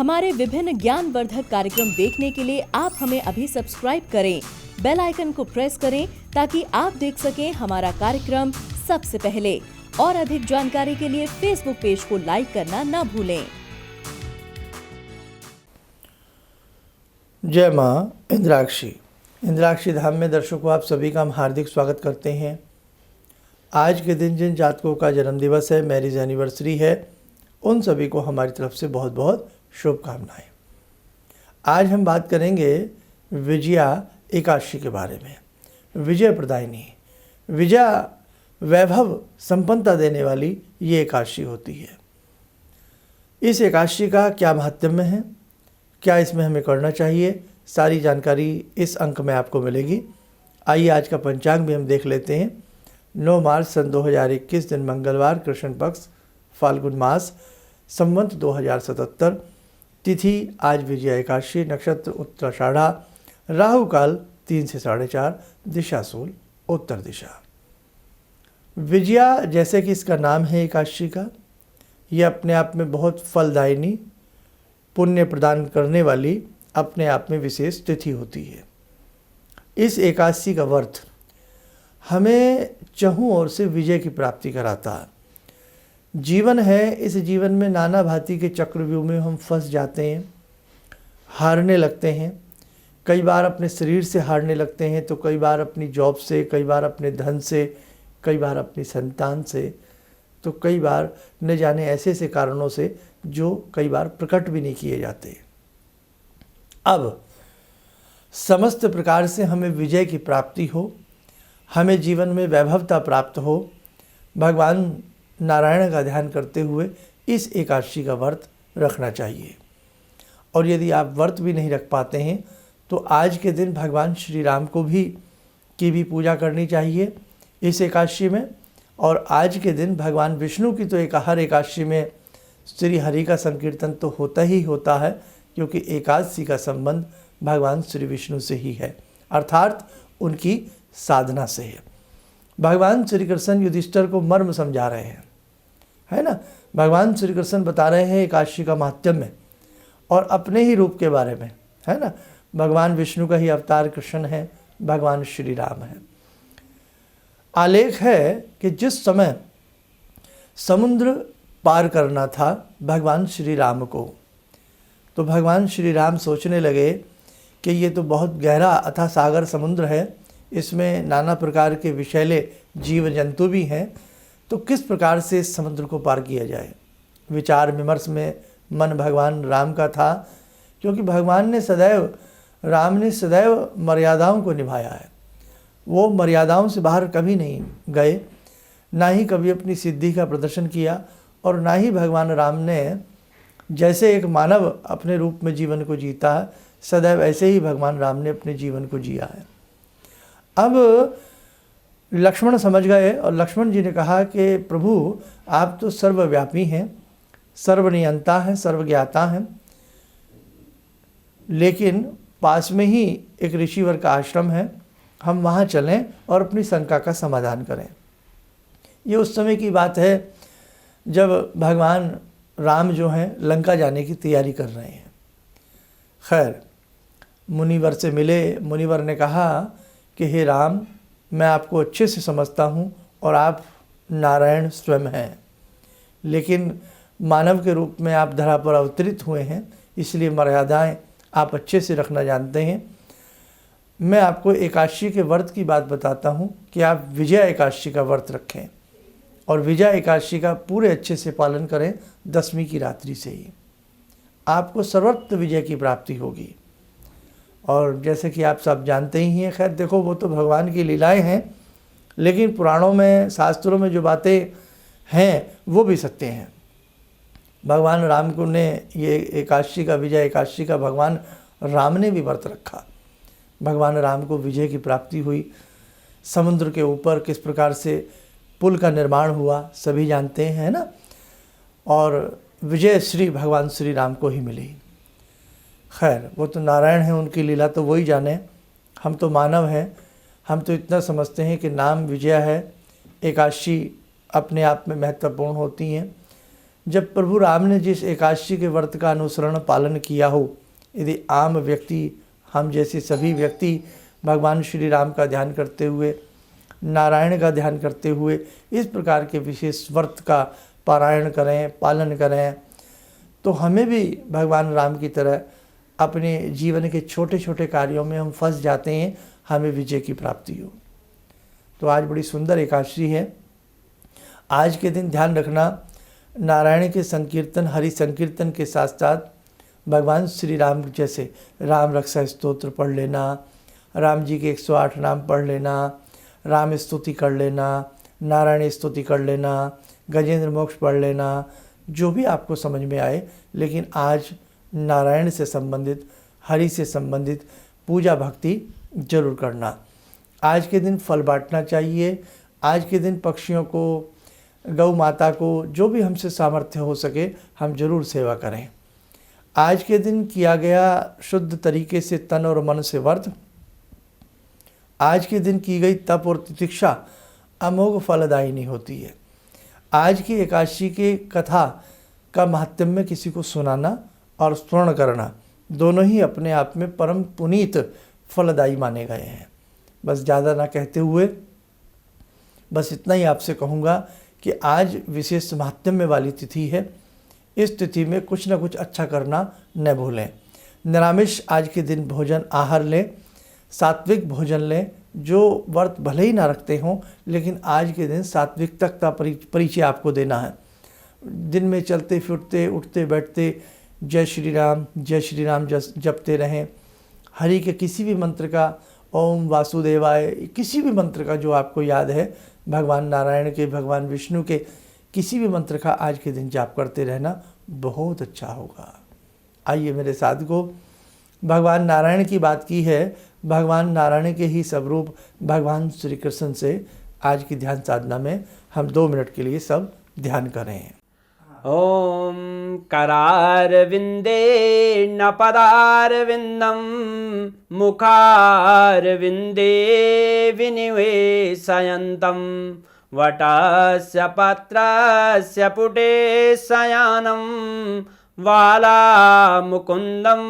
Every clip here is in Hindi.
हमारे विभिन्न ज्ञानवर्धक कार्यक्रम देखने के लिए आप हमें अभी सब्सक्राइब करें, बेल आइकन को प्रेस करें ताकि आप देख सकें हमारा कार्यक्रम सबसे पहले। और अधिक जानकारी के लिए फेसबुक पेज को लाइक करना न भूलें। जय माँ इंद्राक्षी। इंद्राक्षी धाम में दर्शकों आप सभी का हम हार्दिक स्वागत करते हैं। आज के दिन जिन जातकों का जन्म दिवस है, मैरिज एनिवर्सरी है, उन सभी को हमारी तरफ से बहुत बहुत शुभकामनाएं। आज हम बात करेंगे विजया एकादशी के बारे में। विजय प्रदायिनी, विजया वैभव संपन्नता देने वाली ये एकादशी होती है। इस एकादशी का क्या महत्व है, क्या इसमें हमें करना चाहिए, सारी जानकारी इस अंक में आपको मिलेगी। आइए आज का पंचांग भी हम देख लेते हैं। 9 मार्च सन 2021 दिन मंगलवार, कृष्ण पक्ष, फाल्गुन मास, संवत 2077, तिथि आज विजया एकादशी, नक्षत्र उत्तराषाढ़ा, राहु काल 3 से 4:30, दिशा सूल उत्तर दिशा। विजया जैसे कि इसका नाम है एकादशी का, यह अपने आप में बहुत फलदायिनी, पुण्य प्रदान करने वाली अपने आप में विशेष तिथि होती है। इस एकादशी का व्रत हमें चहुं ओर से विजय की प्राप्ति कराता है। जीवन है, इस जीवन में नाना भांति के चक्रव्यूह में हम फंस जाते हैं, हारने लगते हैं। कई बार अपने शरीर से हारने लगते हैं, तो कई बार अपनी जॉब से, कई बार अपने धन से, कई बार अपनी संतान से, तो कई बार न जाने ऐसे ऐसे कारणों से जो कई बार प्रकट भी नहीं किए जाते। अब समस्त प्रकार से हमें विजय की प्राप्ति हो, हमें जीवन में वैभवता प्राप्त हो, भगवान नारायण का ध्यान करते हुए इस एकादशी का व्रत रखना चाहिए। और यदि आप व्रत भी नहीं रख पाते हैं तो आज के दिन भगवान श्री राम को भी पूजा करनी चाहिए इस एकादशी में। और आज के दिन भगवान विष्णु की तो हर एकादशी में श्री हरि का संकीर्तन तो होता ही होता है, क्योंकि एकादशी का संबंध भगवान श्री विष्णु से ही है, अर्थात उनकी साधना से है। भगवान श्री कृष्ण युधिष्ठिर को मर्म समझा रहे हैं, है ना। भगवान श्री कृष्ण बता रहे हैं एकादशी का महात्म्य और अपने ही रूप के बारे में, है ना। भगवान विष्णु का ही अवतार कृष्ण है, भगवान श्री राम है। आलेख है कि जिस समय समुद्र पार करना था भगवान श्री राम को, तो भगवान श्री राम सोचने लगे कि ये तो बहुत गहरा अथाह सागर समुद्र है, इसमें नाना प्रकार के विषैले जीव जंतु भी हैं, तो किस प्रकार से इस समुद्र को पार किया जाए। विचार विमर्श में मन भगवान राम का था, क्योंकि राम ने सदैव मर्यादाओं को निभाया है। वो मर्यादाओं से बाहर कभी नहीं गए, ना ही कभी अपनी सिद्धि का प्रदर्शन किया, और ना ही भगवान राम ने जैसे एक मानव अपने रूप में जीवन को जीता है, सदैव ऐसे ही भगवान राम ने अपने जीवन को जिया है। अब लक्ष्मण समझ गए और लक्ष्मण जी ने कहा कि प्रभु आप तो सर्वव्यापी हैं, सर्वनियंता हैं, सर्वज्ञाता हैं, लेकिन पास में ही एक ऋषिवर का आश्रम है, हम वहाँ चलें और अपनी शंका का समाधान करें। ये उस समय की बात है जब भगवान राम जो हैं लंका जाने की तैयारी कर रहे हैं। खैर, मुनिवर से मिले। मुनिवर ने कहा कि हे राम, मैं आपको अच्छे से समझता हूँ और आप नारायण स्वयं हैं, लेकिन मानव के रूप में आप धरा पर अवतरित हुए हैं, इसलिए मर्यादाएं आप अच्छे से रखना जानते हैं। मैं आपको एकादशी के व्रत की बात बताता हूँ कि आप विजया एकादशी का व्रत रखें और विजया एकादशी का पूरे अच्छे से पालन करें। 10वीं की रात्रि से ही आपको सर्वत्र विजय की प्राप्ति होगी। और जैसे कि आप सब जानते ही हैं, खैर देखो वो तो भगवान की लीलाएं हैं, लेकिन पुराणों में, शास्त्रों में जो बातें हैं वो भी सत्य हैं। भगवान राम को ने ये एकादशी का, विजय एकादशी का भगवान राम ने भी व्रत रखा। भगवान राम को विजय की प्राप्ति हुई। समुद्र के ऊपर किस प्रकार से पुल का निर्माण हुआ सभी जानते हैं, है ना। और विजय श्री भगवान श्री राम को ही मिली। खैर, वो तो नारायण हैं, उनकी लीला तो वही जाने। हम तो मानव हैं, हम तो इतना समझते हैं कि नाम विजय है। एकादशी अपने आप में महत्वपूर्ण होती हैं। जब प्रभु राम ने जिस एकादशी के व्रत का अनुसरण पालन किया हो, यदि आम व्यक्ति, हम जैसे सभी व्यक्ति भगवान श्री राम का ध्यान करते हुए, नारायण का ध्यान करते हुए इस प्रकार के विशेष व्रत का पारायण करें, पालन करें, तो हमें भी भगवान राम की तरह अपने जीवन के छोटे छोटे कार्यों में हम फंस जाते हैं, हमें विजय की प्राप्ति हो। तो आज बड़ी सुंदर एकादशी है। आज के दिन ध्यान रखना, नारायण के संकीर्तन, हरि संकीर्तन के साथ साथ भगवान श्री राम जैसे राम रक्षा स्तोत्र पढ़ लेना, राम जी के 108 नाम पढ़ लेना, राम स्तुति कर लेना, नारायण स्तुति कर लेना, गजेंद्र मोक्ष पढ़ लेना, जो भी आपको समझ में आए। लेकिन आज नारायण से संबंधित, हरि से संबंधित पूजा भक्ति जरूर करना। आज के दिन फल बांटना चाहिए। आज के दिन पक्षियों को, गौ माता को, जो भी हमसे सामर्थ्य हो सके हम जरूर सेवा करें। आज के दिन किया गया शुद्ध तरीके से तन और मन से व्रत, आज के दिन की गई तप और तितिक्षा अमोघ फलदायिनी होती है। आज की एकादशी के कथा का महात्म्य किसी को सुनाना और स्मरण करना, दोनों ही अपने आप में परम पुनीत फलदायी माने गए हैं। बस ज़्यादा ना कहते हुए बस इतना ही आपसे कहूँगा कि आज विशेष महात्म्य वाली तिथि है। इस तिथि में कुछ ना कुछ अच्छा करना न भूलें। निरामिष आज के दिन भोजन आहार लें, सात्विक भोजन लें। जो व्रत भले ही ना रखते हों, लेकिन आज के दिन सात्विकता का परिचय आपको देना है। दिन में चलते फिरते, उठते बैठते जय श्री राम जपते रहें। हरि के किसी भी मंत्र का, ओम वासुदेवाय, किसी भी मंत्र का जो आपको याद है, भगवान नारायण के, भगवान विष्णु के किसी भी मंत्र का आज के दिन जाप करते रहना, बहुत अच्छा होगा। आइए मेरे साथियों, भगवान नारायण की बात की है। भगवान नारायण के ही स्वरूप भगवान श्री कृष्ण से आज की ध्यान साधना में हम 2 मिनट के लिए सब ध्यान करें। ॐ करारविन्दे न पदारविन्दं मुखारविन्दे विनिवेशयन्तं वटस्य पत्रस्य पुटे शयानं बालामुकुन्दं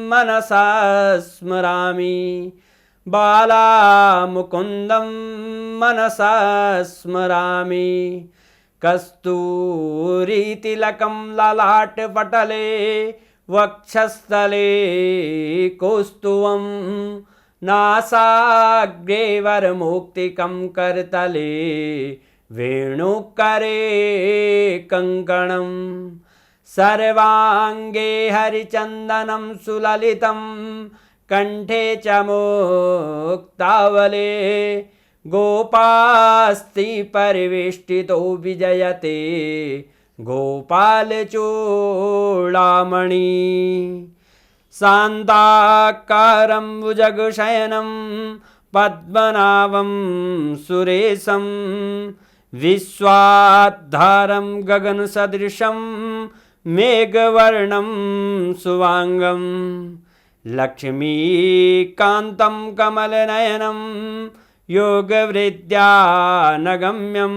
मनसा स्मरामि बालामुकुन्दं मनसा स्मरामि कस्तूरीतिलकं ललाटपटले वक्षस्थले कौस्तुभं नासाग्रे वरमुक्तिकं करतले वेणुकरे कङ्कणं सर्वाङ्गे हरिचन्दनं सुललितं कंठे च मुक्तावले गोपास्ति परिवेष्टितो विजयते गोपालचूडामणि शान्ताकारं भुजगशयनं पद्मनाभं सुरेशं विश्वाधारं गगनसदृशं मेघवर्णं शुभांगं लक्ष्मीकान्तं कमलनयनं योगवृद्ध्यानगम्यं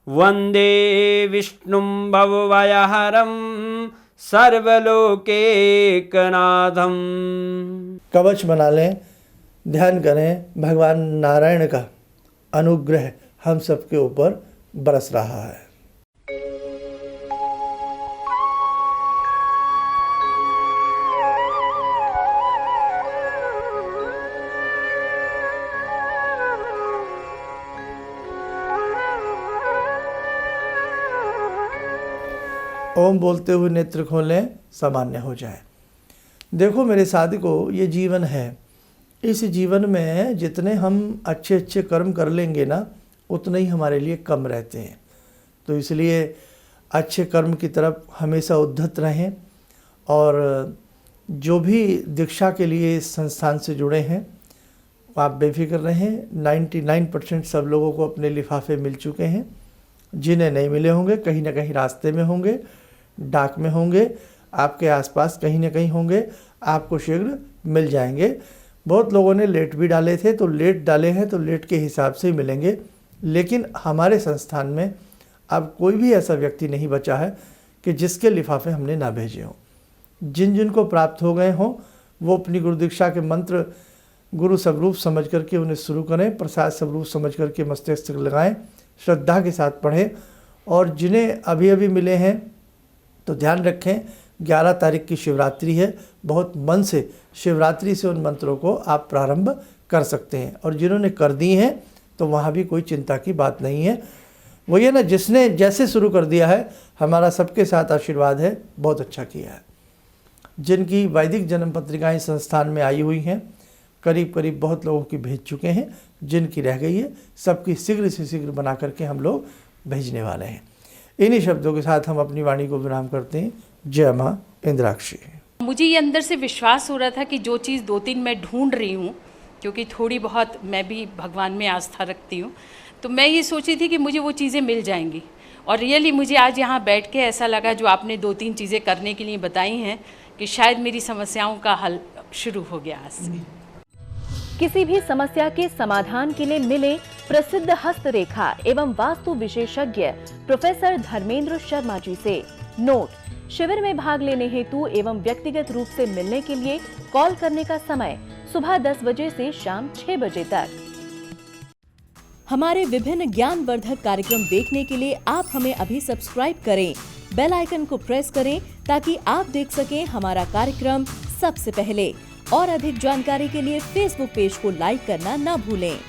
वन्दे विष्णुं भवभयहरं सर्वलोकैकनाथं। कवच बना लें, ध्यान करें, भगवान नारायण का अनुग्रह हम सबके ऊपर बरस रहा है। ओम बोलते हुए नेत्र खोलें, सामान्य हो जाए। देखो मेरे साथियों, ये जीवन है। इस जीवन में जितने हम अच्छे अच्छे कर्म कर लेंगे ना, उतने ही हमारे लिए कम रहते हैं। तो इसलिए अच्छे कर्म की तरफ हमेशा उद्धत रहें। और जो भी दीक्षा के लिए इस संस्थान से जुड़े हैं, आप बेफिक्र रहें। 99% सब लोगों को अपने लिफाफे मिल चुके हैं। जिन्हें नहीं मिले होंगे, कहीं ना कहीं रास्ते में होंगे, डाक में होंगे, आपके आसपास कहीं ना कहीं होंगे, आपको शीघ्र मिल जाएंगे। बहुत लोगों ने लेट भी डाले थे, तो लेट डाले हैं तो लेट के हिसाब से ही मिलेंगे। लेकिन हमारे संस्थान में अब कोई भी ऐसा व्यक्ति नहीं बचा है कि जिसके लिफाफे हमने ना भेजे हों। जिन जिन को प्राप्त हो गए हों वो अपनी गुरु दीक्षा के मंत्र गुरु स्वरूप समझ करके उन्हें शुरू करें, प्रसाद स्वरूप समझ करके मस्तिष्क लगाएं, श्रद्धा के साथ पढ़ें। और जिन्हें अभी अभी मिले हैं तो ध्यान रखें 11 तारीख की शिवरात्रि है, बहुत मन से शिवरात्रि से उन मंत्रों को आप प्रारंभ कर सकते हैं। और जिन्होंने कर दी हैं तो वहाँ भी कोई चिंता की बात नहीं है। वो ये ना, जिसने जैसे शुरू कर दिया है हमारा सबके साथ आशीर्वाद है, बहुत अच्छा किया है। जिनकी वैदिक जन्म पत्रिकाएँ संस्थान में आई हुई हैं करीब करीब बहुत लोगों की भेज चुके हैं, जिनकी रह गई है सबकी शीघ्र से शीघ्र बना करके हम लोग भेजने वाले हैं। इन्हीं शब्दों के साथ हम अपनी वाणी को विराम करते हैं। जय माँ इंद्राक्षी। मुझे ये अंदर से विश्वास हो रहा था कि जो चीज़ 2-3 मैं ढूंढ रही हूँ, क्योंकि थोड़ी बहुत मैं भी भगवान में आस्था रखती हूँ, तो मैं ये सोची थी कि मुझे वो चीज़ें मिल जाएंगी। और रियली मुझे आज यहाँ बैठ के ऐसा लगा, जो आपने 2-3 चीज़ें करने के लिए बताई हैं, कि शायद मेरी समस्याओं का हल शुरू हो गया आज से। किसी भी समस्या के समाधान के लिए मिले प्रसिद्ध हस्तरेखा एवं वास्तु विशेषज्ञ प्रोफेसर धर्मेंद्र शर्मा जी से। नोट: शिविर में भाग लेने हेतु एवं व्यक्तिगत रूप से मिलने के लिए कॉल करने का समय सुबह 10 बजे से शाम 6 बजे तक। हमारे विभिन्न ज्ञानवर्धक कार्यक्रम देखने के लिए आप हमें अभी सब्सक्राइब करें, बेल आइकन को प्रेस करें ताकि आप देख सकें हमारा कार्यक्रम सबसे पहले। और अधिक जानकारी के लिए फेसबुक पेज को लाइक करना ना भूलें।